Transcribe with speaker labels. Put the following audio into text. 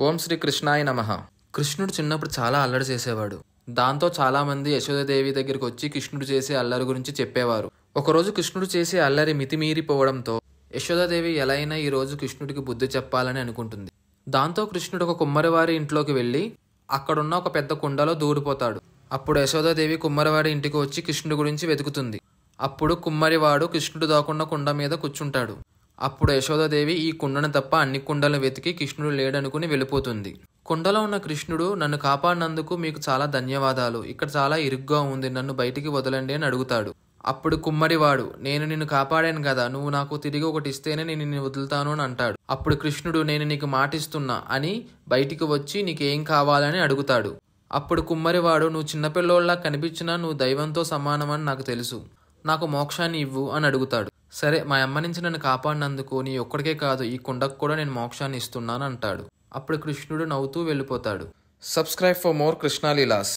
Speaker 1: ఓం శ్రీ కృష్ణాయ నమః. కృష్ణుడు చిన్నప్పుడు చాలా అల్లరి చేసేవాడు. దాంతో చాలామంది యశోదాదేవి దగ్గరికి వచ్చి కృష్ణుడు చేసే అల్లరి గురించి చెప్పేవారు. ఒకరోజు కృష్ణుడు చేసే అల్లరి మితిమీరిపోవడంతో యశోదాదేవి ఎలా అయినా ఈరోజు కృష్ణుడికి బుద్ధి చెప్పాలని అనుకుంటుంది. దాంతో కృష్ణుడు ఒక కుమ్మరివారి ఇంట్లోకి వెళ్ళి అక్కడున్న ఒక పెద్ద కుండలో దూరిపోతాడు. అప్పుడు యశోదాదేవి కుమ్మరివాడి ఇంటికి వచ్చి కృష్ణుడి గురించి వెతుకుతుంది. అప్పుడు కుమ్మరివాడు కృష్ణుడు దాక్కున్న కుండ మీద కూర్చుంటాడు. అప్పుడు యశోదాదేవి ఈ కుండను తప్ప అన్ని కుండలను వెతికి కృష్ణుడు లేడనుకుని వెళ్ళిపోతుంది. కుండలో ఉన్న కృష్ణుడు, నన్ను కాపాడినందుకు మీకు చాలా ధన్యవాదాలు, ఇక్కడ చాలా ఇరుగ్గా ఉంది, నన్ను బయటికి వదలండి అని అడుగుతాడు. అప్పుడు కుమ్మరివాడు, నేను నిన్ను కాపాడాను కదా, నువ్వు నాకు తిరిగి ఒకటి ఇస్తేనే నేను నిన్ను వదులుతాను అని అంటాడు. అప్పుడు కృష్ణుడు, నేను నీకు మాటిస్తున్నా అని బయటికి వచ్చి నీకేం కావాలని అడుగుతాడు. అప్పుడు కుమ్మరివాడు, నువ్వు చిన్నపిల్లోళ్ళ కనిపించినా నువ్వు దైవంతో సమానమని నాకు తెలుసు, నాకు మోక్షాన్ని ఇవ్వు అని అడుగుతాడు. సరే, మా అమ్మ నుంచి నన్ను కాపాడినందుకు నీ ఒక్కడికే కాదు ఈ కొండకు కూడా నేను మోక్షాన్ని ఇస్తున్నాను అంటాడు. అప్పుడు కృష్ణుడు నవ్వుతూ వెళ్ళిపోతాడు. Subscribe for more Krishna Leela's.